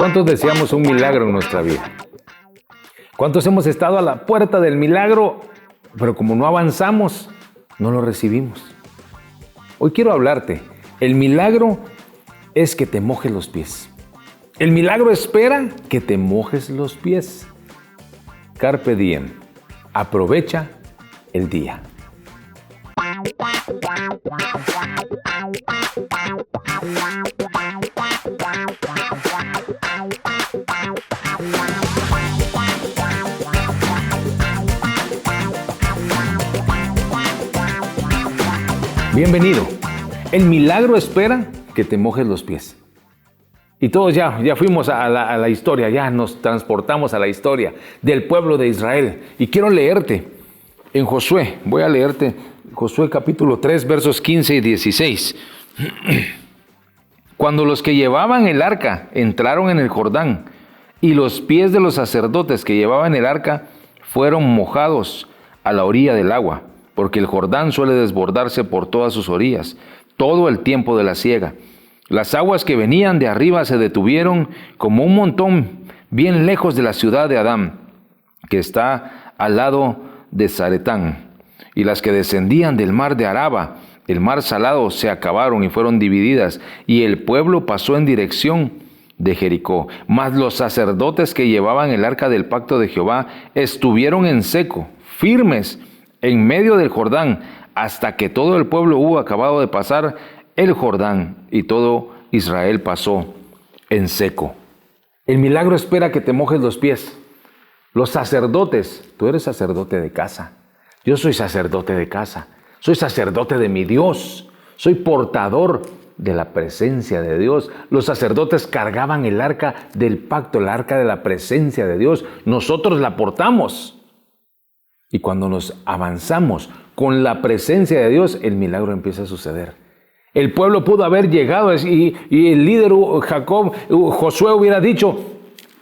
¿Cuántos deseamos un milagro en nuestra vida? ¿Cuántos hemos estado a la puerta del milagro, pero como no avanzamos, no lo recibimos? Hoy quiero hablarte. El milagro es que te mojes los pies. El milagro espera que te mojes los pies. Carpe diem. Aprovecha el día. Bienvenido. El milagro espera que te mojes los pies. Y todos ya fuimos a la historia, ya nos transportamos a la historia del pueblo de Israel. Y quiero leerte en Josué, voy a leerte Josué capítulo 3, versos 15 y 16. Cuando los que llevaban el arca entraron en el Jordán, y los pies de los sacerdotes que llevaban el arca fueron mojados a la orilla del agua, porque el Jordán suele desbordarse por todas sus orillas, todo el tiempo de la siega. Las aguas que venían de arriba se detuvieron como un montón bien lejos de la ciudad de Adán, que está al lado de Zaretán. Y las que descendían del mar de Araba, el mar salado, se acabaron y fueron divididas, y el pueblo pasó en dirección de Jericó. Mas los sacerdotes que llevaban el arca del pacto de Jehová estuvieron en seco, firmes, en medio del Jordán, hasta que todo el pueblo hubo acabado de pasar el Jordán, y todo Israel pasó en seco. El milagro espera que te mojes los pies. Los sacerdotes, tú eres sacerdote de casa. Yo soy sacerdote de casa. Soy sacerdote de mi Dios. Soy portador de la presencia de Dios. Los sacerdotes cargaban el arca del pacto, el arca de la presencia de Dios. Nosotros la portamos. Y cuando nos avanzamos con la presencia de Dios, el milagro empieza a suceder. El pueblo pudo haber llegado y el líder Josué hubiera dicho: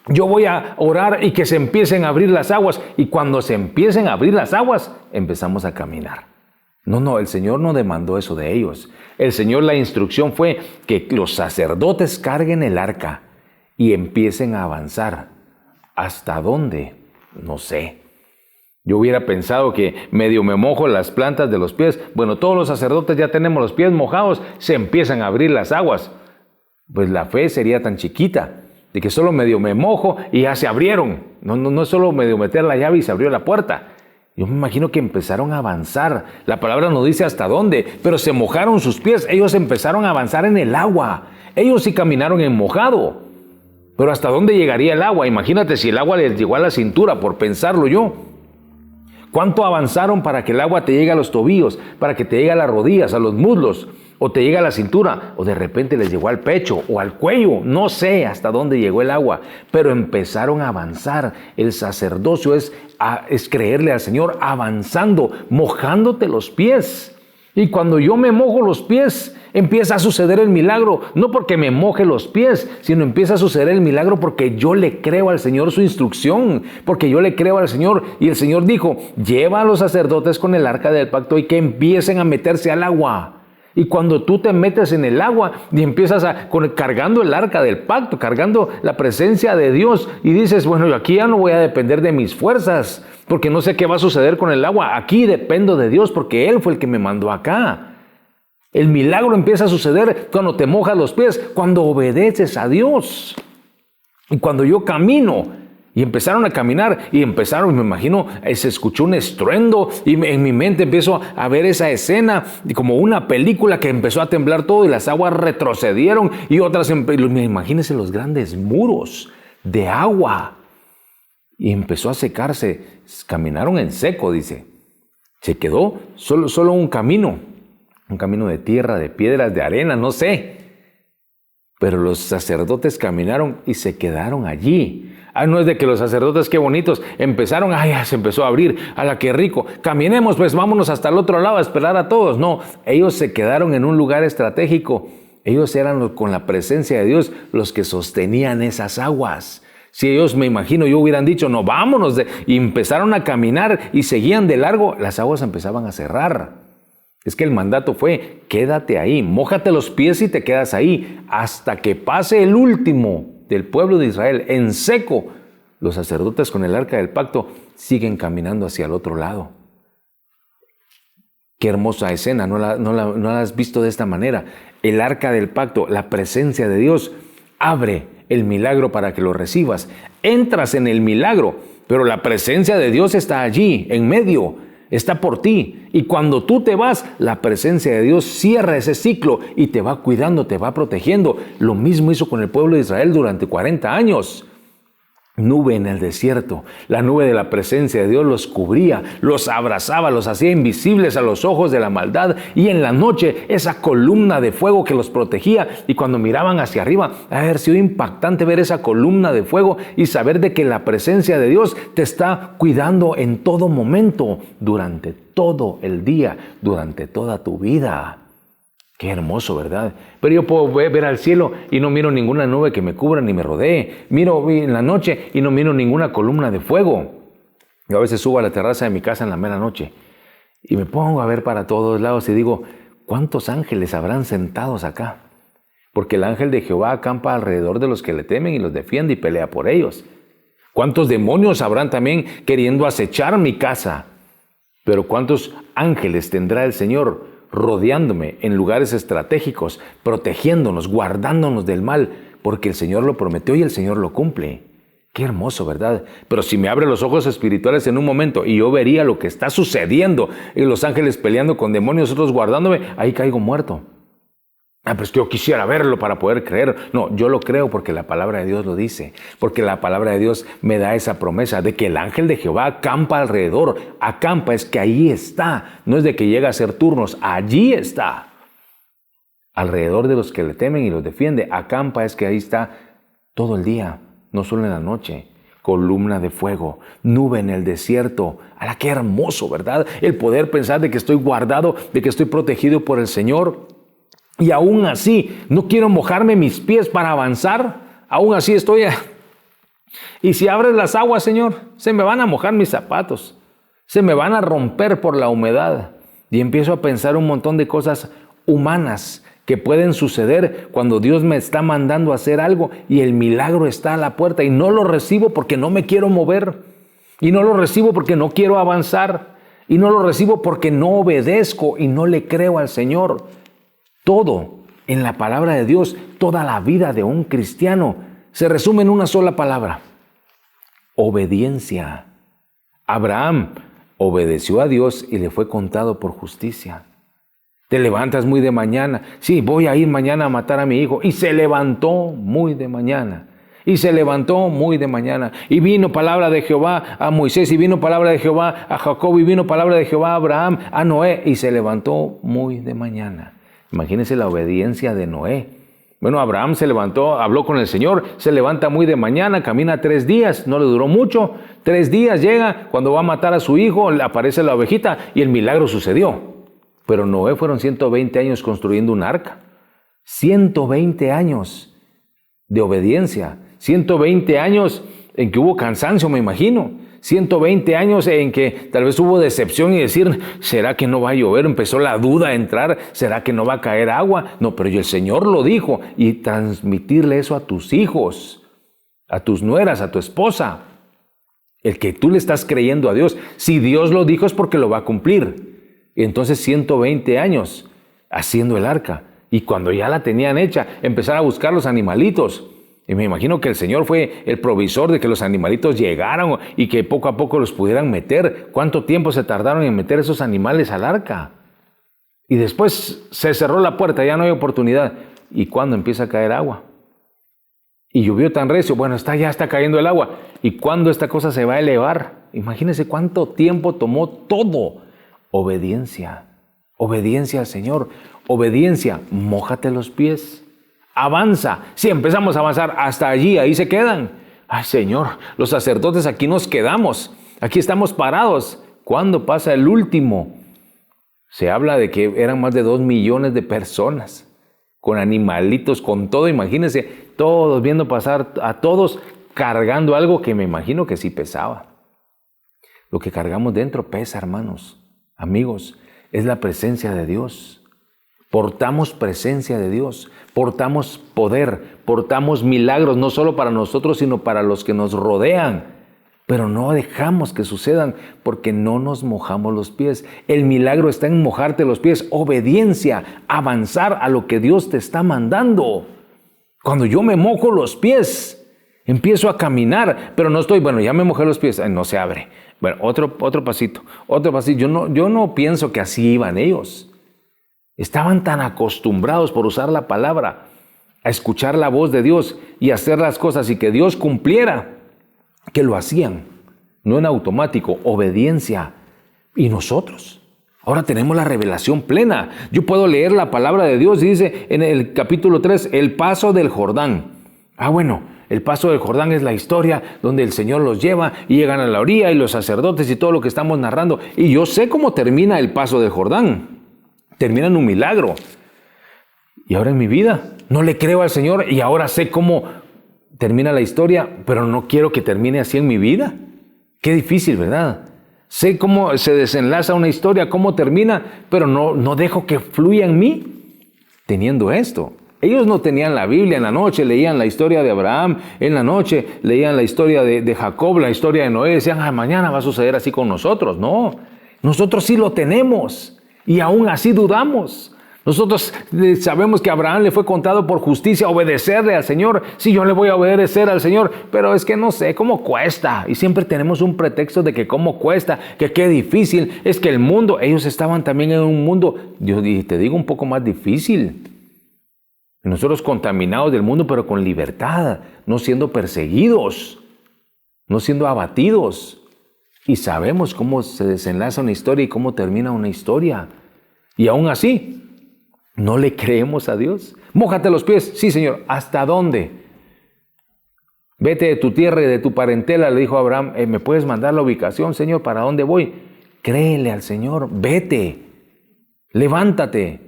yo voy a orar y que se empiecen a abrir las aguas. Y cuando se empiecen a abrir las aguas, empezamos a caminar. No, el Señor no demandó eso de ellos. El Señor, la instrucción fue que los sacerdotes carguen el arca y empiecen a avanzar. ¿Hasta dónde? No sé. Yo hubiera pensado que medio me mojo las plantas de los pies. Bueno, todos los sacerdotes ya tenemos los pies mojados, se empiezan a abrir las aguas. Pues la fe sería tan chiquita, de que solo medio me mojo y ya se abrieron. No es solo medio meter la llave y se abrió la puerta. Yo me imagino que empezaron a avanzar. La palabra no dice hasta dónde, pero se mojaron sus pies. Ellos empezaron a avanzar en el agua. Ellos sí caminaron en mojado. Pero ¿hasta dónde llegaría el agua? Imagínate si el agua les llegó a la cintura, por pensarlo yo. ¿Cuánto avanzaron para que el agua te llegue a los tobillos, para que te llegue a las rodillas, a los muslos, o te llegue a la cintura, o de repente les llegó al pecho o al cuello? No sé hasta dónde llegó el agua, pero empezaron a avanzar. El sacerdocio es creerle al Señor avanzando, mojándote los pies. Y cuando yo me mojo los pies, empieza a suceder el milagro, no porque me moje los pies, sino empieza a suceder el milagro porque yo le creo al Señor su instrucción, porque yo le creo al Señor. Y el Señor dijo: lleva a los sacerdotes con el arca del pacto y que empiecen a meterse al agua. Y cuando tú te metes en el agua y empiezas cargando el arca del pacto, cargando la presencia de Dios, y dices: bueno, yo aquí ya no voy a depender de mis fuerzas, porque no sé qué va a suceder con el agua. Aquí dependo de Dios, porque Él fue el que me mandó acá. El milagro empieza a suceder cuando te mojas los pies, cuando obedeces a Dios. Y cuando yo camino, y empezaron a caminar, me imagino, se escuchó un estruendo, y en mi mente empiezo a ver esa escena, como una película, que empezó a temblar todo, y las aguas retrocedieron, y otras, imagínense los grandes muros de agua, y empezó a secarse. Caminaron en seco, dice. Se quedó solo un camino de tierra, de piedras, de arena, no sé. Pero los sacerdotes caminaron y se quedaron allí. No es de que los sacerdotes, qué bonitos, empezaron, ya se empezó a abrir, qué rico, caminemos pues, vámonos hasta el otro lado a esperar a todos. No, ellos se quedaron en un lugar estratégico. Ellos eran con la presencia de Dios los que sostenían esas aguas. Si ellos, me imagino, yo hubieran dicho: no, vámonos, y empezaron a caminar y seguían de largo, las aguas empezaban a cerrar. Es que el mandato fue: quédate ahí, mójate los pies y te quedas ahí hasta que pase el último del pueblo de Israel en seco, los sacerdotes con el arca del pacto siguen caminando hacia el otro lado. Qué hermosa escena, ¿no la has visto de esta manera? El arca del pacto, la presencia de Dios, abre el milagro para que lo recibas. Entras en el milagro, pero la presencia de Dios está allí, en medio, está por ti. Y cuando tú te vas, la presencia de Dios cierra ese ciclo y te va cuidando, te va protegiendo. Lo mismo hizo con el pueblo de Israel durante 40 años. Nube en el desierto, la nube de la presencia de Dios los cubría, los abrazaba, los hacía invisibles a los ojos de la maldad, y en la noche esa columna de fuego que los protegía, y cuando miraban hacia arriba, ha de haber sido impactante ver esa columna de fuego y saber de que la presencia de Dios te está cuidando en todo momento, durante todo el día, durante toda tu vida. Qué hermoso, ¿verdad? Pero yo puedo ver al cielo y no miro ninguna nube que me cubra ni me rodee. Miro en la noche y no miro ninguna columna de fuego. Yo a veces subo a la terraza de mi casa en la mera noche y me pongo a ver para todos lados y digo, ¿cuántos ángeles habrán sentados acá? Porque el ángel de Jehová acampa alrededor de los que le temen y los defiende y pelea por ellos. ¿Cuántos demonios habrán también queriendo acechar mi casa? Pero ¿cuántos ángeles tendrá el Señor rodeándome en lugares estratégicos, protegiéndonos, guardándonos del mal, porque el Señor lo prometió y el Señor lo cumple? Qué hermoso, ¿verdad? Pero si me abre los ojos espirituales en un momento y yo vería lo que está sucediendo, y los ángeles peleando con demonios, otros guardándome, ahí caigo muerto. Pero es que yo quisiera verlo para poder creer. No, yo lo creo porque la palabra de Dios lo dice. Porque la palabra de Dios me da esa promesa de que el ángel de Jehová acampa alrededor. Acampa es que ahí está. No es de que llega a hacer turnos. Allí está. Alrededor de los que le temen y los defiende. Acampa es que ahí está todo el día. No solo en la noche. Columna de fuego, nube en el desierto. ¡Hala, qué hermoso!, ¿verdad? El poder pensar de que estoy guardado, de que estoy protegido por el Señor. Y aún así, no quiero mojarme mis pies para avanzar. Aún así estoy... Y si abres las aguas, Señor, se me van a mojar mis zapatos. Se me van a romper por la humedad. Y empiezo a pensar un montón de cosas humanas que pueden suceder cuando Dios me está mandando a hacer algo y el milagro está a la puerta y no lo recibo porque no me quiero mover. Y no lo recibo porque no quiero avanzar. Y no lo recibo porque no obedezco y no le creo al Señor. Todo en la palabra de Dios, toda la vida de un cristiano se resume en una sola palabra: obediencia. Abraham obedeció a Dios y le fue contado por justicia. Te levantas muy de mañana. Sí, voy a ir mañana a matar a mi hijo. Y se levantó muy de mañana. Y se levantó muy de mañana. Y vino palabra de Jehová a Moisés. Y vino palabra de Jehová a Jacob. Y vino palabra de Jehová a Abraham, a Noé. Y se levantó muy de mañana. Imagínense la obediencia de Noé. Bueno, Abraham se levantó, habló con el Señor, se levanta muy de mañana, camina 3 días, no le duró mucho. 3 días llega, cuando va a matar a su hijo, le aparece la ovejita y el milagro sucedió. Pero Noé fueron 120 años construyendo un arca. 120 años de obediencia. 120 años en que hubo cansancio, me imagino. 120 años en que tal vez hubo decepción y decir, ¿será que no va a llover? Empezó la duda a entrar, ¿será que no va a caer agua? No, pero el Señor lo dijo. Y transmitirle eso a tus hijos, a tus nueras, a tu esposa. El que tú le estás creyendo a Dios. Si Dios lo dijo es porque lo va a cumplir. Y entonces 120 años haciendo el arca. Y cuando ya la tenían hecha, empezar a buscar los animalitos. Y me imagino que el Señor fue el provisor de que los animalitos llegaran y que poco a poco los pudieran meter. ¿Cuánto tiempo se tardaron en meter esos animales al arca? Y después se cerró la puerta, ya no hay oportunidad. ¿Y cuándo empieza a caer agua? Y llovió tan recio, bueno, ya está cayendo el agua. ¿Y cuándo esta cosa se va a elevar? Imagínense cuánto tiempo tomó todo. Obediencia, obediencia al Señor, obediencia, mójate los pies. Avanza. Si empezamos a avanzar hasta allí, ahí se quedan. Ay, Señor, los sacerdotes aquí nos quedamos. Aquí estamos parados. ¿Cuándo pasa el último? Se habla de que eran más de 2 millones de personas. Con animalitos, con todo. Imagínense, todos viendo pasar a todos cargando algo que me imagino que sí pesaba. Lo que cargamos dentro pesa, hermanos. Amigos, es la presencia de Dios. Portamos presencia de Dios, portamos poder, portamos milagros, no solo para nosotros, sino para los que nos rodean. Pero no dejamos que sucedan porque no nos mojamos los pies. El milagro está en mojarte los pies, obediencia, avanzar a lo que Dios te está mandando. Cuando yo me mojo los pies, empiezo a caminar, pero no estoy, bueno, ya me mojé los pies, no se abre. Bueno, otro pasito. Yo no pienso que así iban ellos. Estaban tan acostumbrados por usar la palabra, a escuchar la voz de Dios y hacer las cosas y que Dios cumpliera, que lo hacían, no en automático, obediencia. ¿Y nosotros? Ahora tenemos la revelación plena. Yo puedo leer la palabra de Dios y dice en el capítulo 3, el paso del Jordán. El paso del Jordán es la historia donde el Señor los lleva y llegan a la orilla y los sacerdotes y todo lo que estamos narrando. Y yo sé cómo termina el paso del Jordán. Termina en un milagro. Y ahora en mi vida no le creo al Señor y ahora sé cómo termina la historia, pero no quiero que termine así en mi vida. Qué difícil, ¿verdad? Sé cómo se desenlaza una historia, cómo termina, pero no dejo que fluya en mí teniendo esto. Ellos no tenían la Biblia en la noche, leían la historia de Abraham, en la noche leían la historia de Jacob, la historia de Noé, decían, mañana va a suceder así con nosotros. No, nosotros sí lo tenemos y aún así dudamos. Nosotros sabemos que a Abraham le fue contado por justicia obedecerle al Señor. Sí, yo le voy a obedecer al Señor, pero es que no sé cómo cuesta. Y siempre tenemos un pretexto de que cómo cuesta, que qué difícil. Es que el mundo, ellos estaban también en un mundo, yo te digo, un poco más difícil. Nosotros contaminados del mundo, pero con libertad, no siendo perseguidos, no siendo abatidos. Y sabemos cómo se desenlaza una historia y cómo termina una historia. Y aún así, ¿no le creemos a Dios? Mójate los pies. Sí, Señor. ¿Hasta dónde? Vete de tu tierra y de tu parentela, le dijo Abraham. ¿Me puedes mandar la ubicación, Señor? ¿Para dónde voy? Créele al Señor. Vete. Levántate.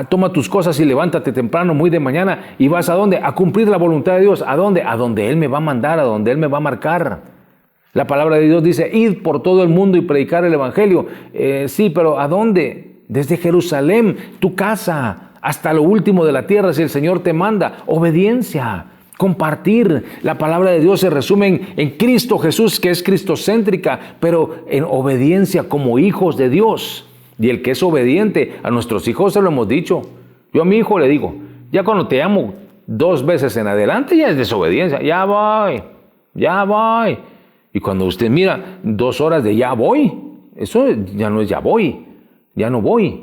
Toma tus cosas y levántate temprano, muy de mañana. ¿Y vas a dónde? A cumplir la voluntad de Dios. ¿A dónde? A donde Él me va a mandar, a donde Él me va a marcar. La palabra de Dios dice, id por todo el mundo y predicar el evangelio. Sí, pero ¿a dónde? Desde Jerusalén, tu casa, hasta lo último de la tierra, si el Señor te manda. Obediencia, compartir. La palabra de Dios se resume en Cristo Jesús, que es cristocéntrica, pero en obediencia como hijos de Dios. Y el que es obediente, a nuestros hijos se lo hemos dicho. Yo a mi hijo le digo, ya cuando te amo 2 veces en adelante, ya es desobediencia. Ya voy. Y cuando usted mira 2 horas de ya voy, eso ya no es ya voy. Ya no voy.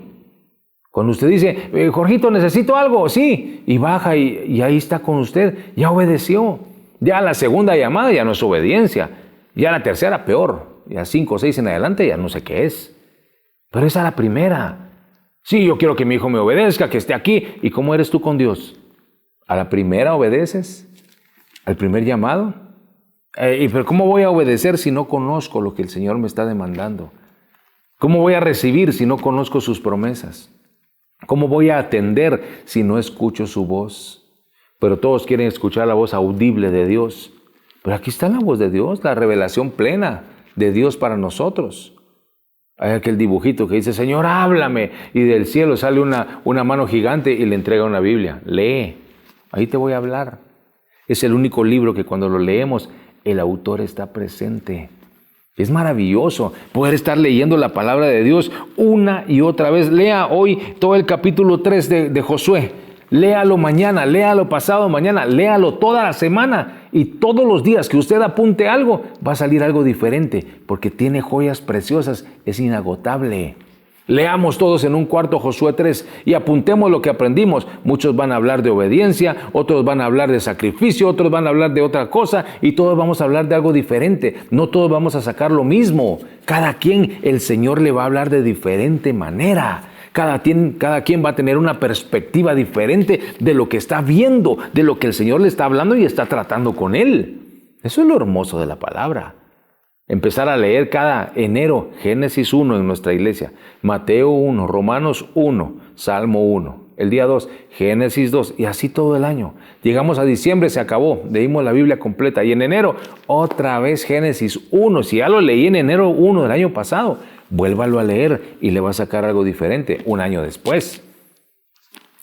Cuando usted dice, Jorgito, necesito algo, sí, y baja y ahí está con usted, ya obedeció. Ya la segunda llamada ya no es obediencia. Ya la tercera, peor. Ya 5 o 6 en adelante ya no sé qué es. Pero esa es la primera. Sí, yo quiero que mi hijo me obedezca, que esté aquí. ¿Y cómo eres tú con Dios? ¿A la primera obedeces? ¿Al primer llamado? ¿Pero cómo voy a obedecer si no conozco lo que el Señor me está demandando? ¿Cómo voy a recibir si no conozco sus promesas? ¿Cómo voy a atender si no escucho su voz? Pero todos quieren escuchar la voz audible de Dios. Pero aquí está la voz de Dios, la revelación plena de Dios para nosotros. Hay aquel dibujito que dice, Señor, háblame. Y del cielo sale una mano gigante y le entrega una Biblia. Lee, ahí te voy a hablar. Es el único libro que cuando lo leemos, el autor está presente. Es maravilloso poder estar leyendo la palabra de Dios una y otra vez. Lea hoy todo el capítulo 3 de Josué. Léalo mañana, léalo pasado mañana, léalo toda la semana. Y todos los días que usted apunte algo, va a salir algo diferente. Porque tiene joyas preciosas, es inagotable. Leamos todos en un cuarto Josué 3 y apuntemos lo que aprendimos. Muchos van a hablar de obediencia, otros van a hablar de sacrificio, otros van a hablar de otra cosa y todos vamos a hablar de algo diferente. No todos vamos a sacar lo mismo. Cada quien, el Señor le va a hablar de diferente manera. Cada quien va a tener una perspectiva diferente de lo que está viendo, de lo que el Señor le está hablando y está tratando con él. Eso es lo hermoso de la palabra. Empezar a leer cada enero Génesis 1 en nuestra iglesia, Mateo 1, Romanos 1, Salmo 1. El día 2, Génesis 2 y así todo el año. Llegamos a diciembre, se acabó, leímos la Biblia completa y en enero otra vez Génesis 1. Si ya lo leí en enero 1 del año pasado, vuélvalo a leer y le va a sacar algo diferente un año después.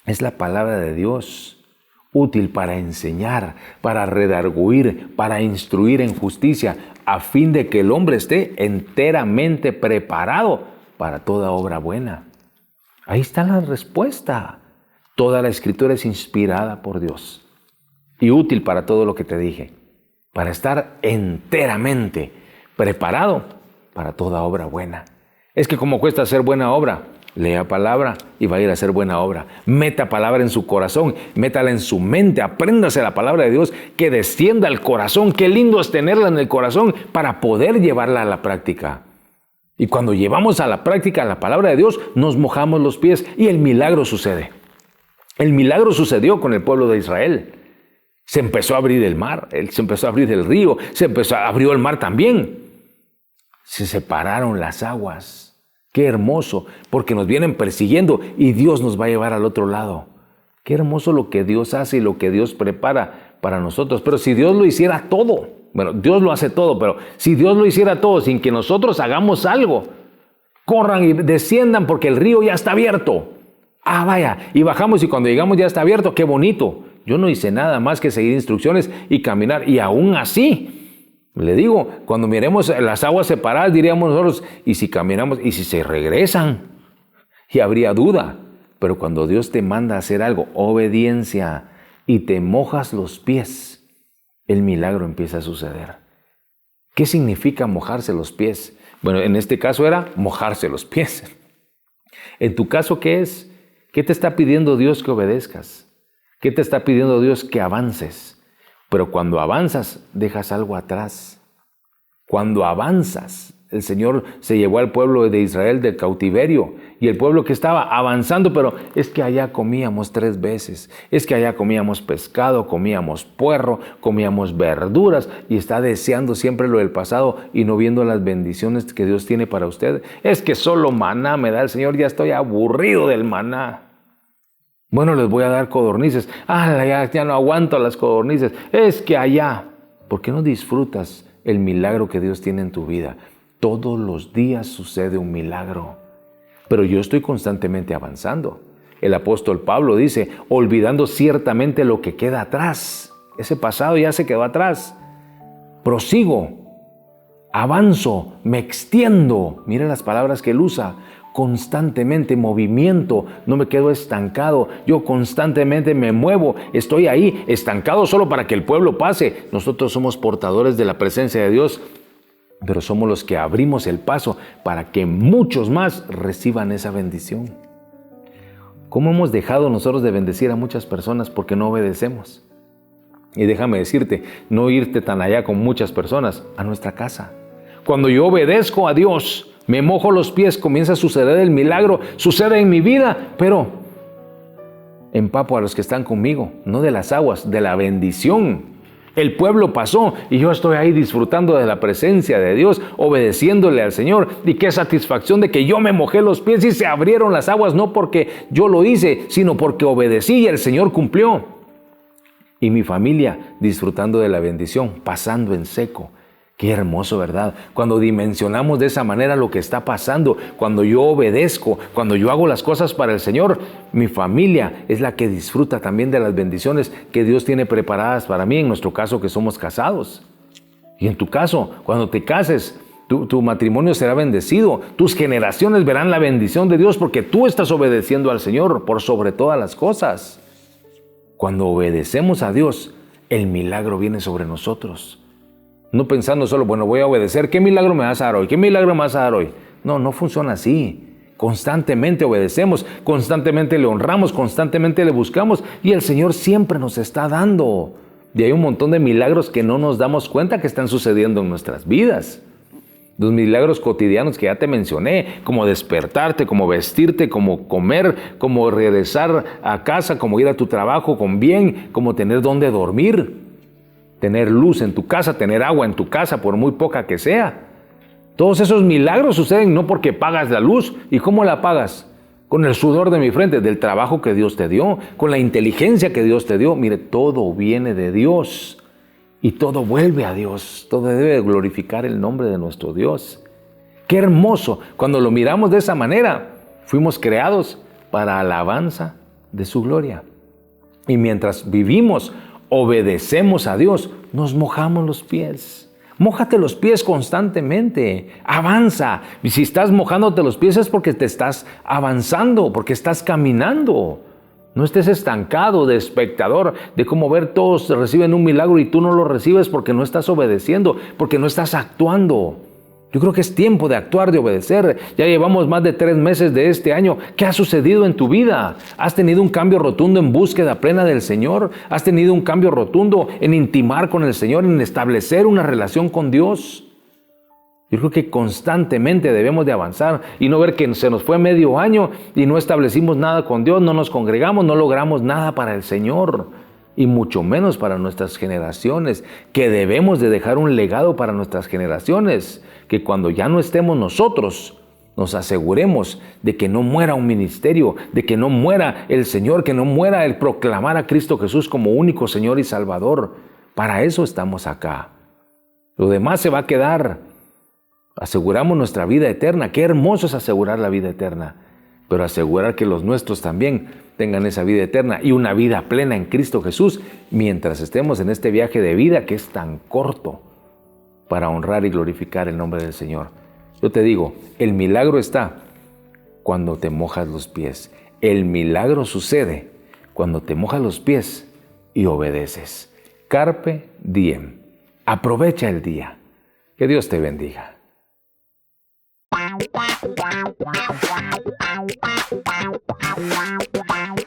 Es la palabra de Dios, útil para enseñar, para redarguir, para instruir en justicia, a fin de que el hombre esté enteramente preparado para toda obra buena. Ahí está la respuesta. Toda la Escritura es inspirada por Dios y útil para todo lo que te dije, para estar enteramente preparado para toda obra buena. Es que como cuesta hacer buena obra, lea palabra y va a ir a hacer buena obra. Meta palabra en su corazón, métala en su mente, apréndase la palabra de Dios, que descienda al corazón. Qué lindo es tenerla en el corazón para poder llevarla a la práctica. Y cuando llevamos a la práctica la palabra de Dios, nos mojamos los pies y el milagro sucede. El milagro sucedió con el pueblo de Israel. Se empezó a abrir el mar, se empezó a abrir el río, abrió el mar también. Se separaron las aguas. Qué hermoso, porque nos vienen persiguiendo y Dios nos va a llevar al otro lado. Qué hermoso lo que Dios hace y lo que Dios prepara para nosotros. Pero si Dios lo hiciera todo, bueno, Dios lo hace todo, pero si Dios lo hiciera todo sin que nosotros hagamos algo, corran y desciendan porque el río ya está abierto. Ah, vaya, y bajamos y cuando llegamos ya está abierto, qué bonito. Yo no hice nada más que seguir instrucciones y caminar, y aún así, le digo, cuando miremos las aguas separadas, diríamos nosotros, ¿y si caminamos? ¿Y si se regresan? Y habría duda. Pero cuando Dios te manda a hacer algo, obediencia, y te mojas los pies, el milagro empieza a suceder. ¿Qué significa mojarse los pies? Bueno, en este caso era mojarse los pies. En tu caso, ¿qué es? ¿Qué te está pidiendo Dios que obedezcas? ¿Qué te está pidiendo Dios que avances? Pero cuando avanzas, dejas algo atrás. Cuando avanzas, el Señor se llevó al pueblo de Israel del cautiverio y el pueblo que estaba avanzando, pero es que allá comíamos 3 veces, es que allá comíamos pescado, comíamos puerro, comíamos verduras y está deseando siempre lo del pasado y no viendo las bendiciones que Dios tiene para usted. Es que solo maná me da el Señor, ya estoy aburrido del maná. Bueno, les voy a dar codornices. Ya no aguanto las codornices. Es que allá, ¿por qué no disfrutas el milagro que Dios tiene en tu vida? Todos los días sucede un milagro. Pero yo estoy constantemente avanzando. El apóstol Pablo dice, olvidando ciertamente lo que queda atrás. Ese pasado ya se quedó atrás. Prosigo, avanzo, me extiendo. Miren las palabras que él usa. Constantemente movimiento, no me quedo estancado, yo constantemente me muevo, estoy ahí estancado solo para que el pueblo pase. Nosotros somos portadores de la presencia de Dios, pero somos los que abrimos el paso para que muchos más reciban esa bendición. ¿Cómo hemos dejado nosotros de bendecir a muchas personas porque no obedecemos? Y déjame decirte, no irte tan allá con muchas personas, a nuestra casa. Cuando yo obedezco a Dios, me mojo los pies, comienza a suceder el milagro, sucede en mi vida, pero empapo a los que están conmigo, no de las aguas, de la bendición. El pueblo pasó y yo estoy ahí disfrutando de la presencia de Dios, obedeciéndole al Señor. Y qué satisfacción de que yo me mojé los pies y se abrieron las aguas, no porque yo lo hice, sino porque obedecí y el Señor cumplió. Y mi familia disfrutando de la bendición, pasando en seco. Qué hermoso, ¿verdad? Cuando dimensionamos de esa manera lo que está pasando, cuando yo obedezco, cuando yo hago las cosas para el Señor, mi familia es la que disfruta también de las bendiciones que Dios tiene preparadas para mí, en nuestro caso que somos casados. Y en tu caso, cuando te cases, tu matrimonio será bendecido, tus generaciones verán la bendición de Dios porque tú estás obedeciendo al Señor por sobre todas las cosas. Cuando obedecemos a Dios, el milagro viene sobre nosotros. No pensando solo, bueno, voy a obedecer, ¿qué milagro me vas a dar hoy? ¿Qué milagro me vas a dar hoy? No, no funciona así. Constantemente obedecemos, constantemente le honramos, constantemente le buscamos y el Señor siempre nos está dando. Y hay un montón de milagros que no nos damos cuenta que están sucediendo en nuestras vidas. Los milagros cotidianos que ya te mencioné, como despertarte, como vestirte, como comer, como regresar a casa, como ir a tu trabajo con bien, como tener donde dormir. Tener luz en tu casa, tener agua en tu casa, por muy poca que sea. Todos esos milagros suceden no porque pagas la luz. ¿Y cómo la pagas? Con el sudor de mi frente, del trabajo que Dios te dio, con la inteligencia que Dios te dio. Mire, todo viene de Dios y todo vuelve a Dios. Todo debe glorificar el nombre de nuestro Dios. Qué hermoso. Cuando lo miramos de esa manera, fuimos creados para alabanza de su gloria. Y mientras vivimos, obedecemos a Dios, nos mojamos los pies. Mójate los pies constantemente, avanza. Y si estás mojándote los pies es porque te estás avanzando, porque estás caminando. No estés estancado de espectador, de cómo ver todos reciben un milagro y tú no lo recibes porque no estás obedeciendo, porque no estás actuando. Yo creo que es tiempo de actuar, de obedecer. Ya llevamos más de 3 meses de este año. ¿Qué ha sucedido en tu vida? ¿Has tenido un cambio rotundo en búsqueda plena del Señor? ¿Has tenido un cambio rotundo en intimar con el Señor, en establecer una relación con Dios? Yo creo que constantemente debemos de avanzar y no ver que se nos fue medio año y no establecimos nada con Dios, no nos congregamos, no logramos nada para el Señor. Y mucho menos para nuestras generaciones, que debemos de dejar un legado para nuestras generaciones, que cuando ya no estemos nosotros, nos aseguremos de que no muera un ministerio, de que no muera el Señor, que no muera el proclamar a Cristo Jesús como único Señor y Salvador. Para eso estamos acá. Lo demás se va a quedar. Aseguramos nuestra vida eterna. Qué hermoso es asegurar la vida eterna, pero asegurar que los nuestros también tengan esa vida eterna y una vida plena en Cristo Jesús mientras estemos en este viaje de vida que es tan corto para honrar y glorificar el nombre del Señor. Yo te digo, el milagro está cuando te mojas los pies. El milagro sucede cuando te mojas los pies y obedeces. Carpe diem. Aprovecha el día. Que Dios te bendiga. Wow, wow, wow, wow, wow, wow, wow, wow, wow.